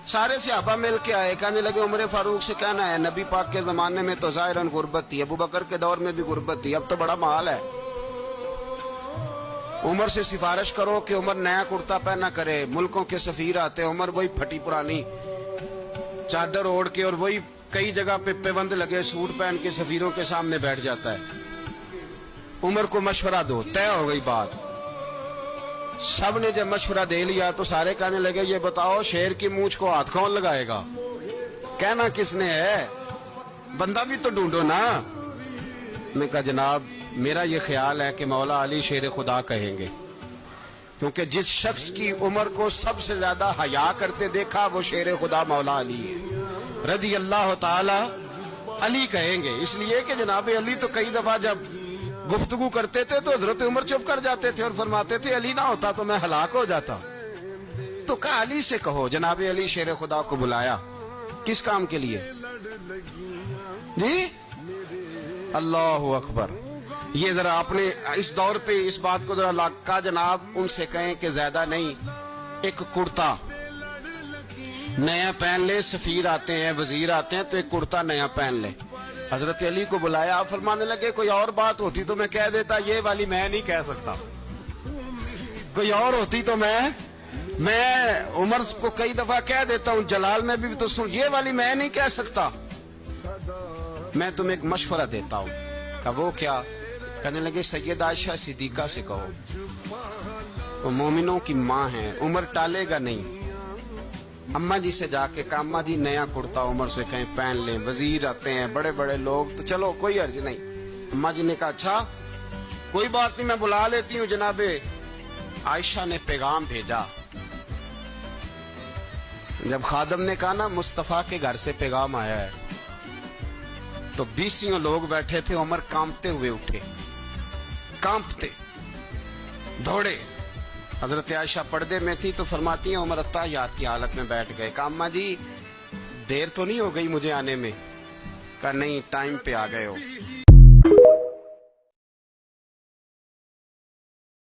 سارے صحابہ مل کے آئے، کہنے لگے عمر فاروق سے کہنا ہے نبی پاک کے زمانے میں تو ظاہراً غربت تھی، ابو بکر کے دور میں بھی غربت تھی، اب تو بڑا محال ہے، عمر سے سفارش کرو کہ عمر نیا کرتا پہنا کرے۔ ملکوں کے سفیر آتے، عمر وہی پھٹی پرانی چادر اوڑھ کے اور وہی کئی جگہ پہ پیوند لگے سوٹ پہن کے سفیروں کے سامنے بیٹھ جاتا ہے۔ عمر کو مشورہ دو، طے ہو گئی بات۔ سب نے جب مشورہ دے لیا تو سارے کہنے لگے یہ بتاؤ شیر کی مونچھ کو ہاتھ کون لگائے گا؟ کہنا کس نے ہے؟ بندہ بھی تو ڈھونڈو نا۔ میں کہا جناب میرا یہ خیال ہے کہ مولا علی شیر خدا کہیں گے، کیونکہ جس شخص کی عمر کو سب سے زیادہ حیا کرتے دیکھا وہ شیر خدا مولا علی ہے رضی اللہ تعالی۔ علی کہیں گے اس لیے کہ جناب علی تو کئی دفعہ جب گفتگو کرتے تھے تو حضرت عمر چپ کر جاتے تھے اور فرماتے تھے علی نہ ہوتا تو میں ہلاک ہو جاتا۔ تو کہا علی سے کہو۔ جناب علی شیر خدا کو بلایا، کس کام کے لیے؟ جی اللہ اکبر۔ یہ ذرا آپ نے اس دور پہ اس بات کو ذرا کہا جناب ان سے کہیں کہ زیادہ نہیں، ایک کرتا نیا پہن لے، سفیر آتے ہیں وزیر آتے ہیں تو ایک کرتا نیا پہن لے۔ حضرت علی کو بلایا، آپ فرمانے لگے کوئی اور بات ہوتی تو میں کہہ دیتا، یہ والی میں نہیں کہہ سکتا، کوئی اور ہوتی تو میں عمر کو کئی دفعہ کہہ دیتا ہوں، جلال میں بھی تو سن، یہ والی میں نہیں کہہ سکتا، میں تمہیں ایک مشورہ دیتا ہوں۔ کہ وہ کیا؟ کہنے لگے سید عائشہ صدیقہ سے کہو، وہ مومنوں کی ماں ہیں، عمر ٹالے گا نہیں۔ اماں جی سے جا کے کہا اماں جی نیا کرتا عمر سے کہیں پہن لیں، وزیر آتے ہیں بڑے بڑے لوگ تو چلو کوئی عرض نہیں۔ اماں جی نے کہا اچھا کوئی بات نہیں میں بلا لیتی ہوں۔ جناب عائشہ نے پیغام بھیجا، جب خادم نے کہا نا مصطفیٰ کے گھر سے پیغام آیا ہے تو 20 لوگ بیٹھے تھے، عمر کانپتے ہوئے اٹھے، کانپتے دوڑے۔ حضرت عائشہ پردے میں تھی تو فرماتی ہیں عمر اتحیات کی حالت میں بیٹھ گئے۔ کہا اماں جی دیر تو نہیں ہو گئی مجھے آنے میں؟ کہا نہیں ٹائم پہ آ گئے ہو۔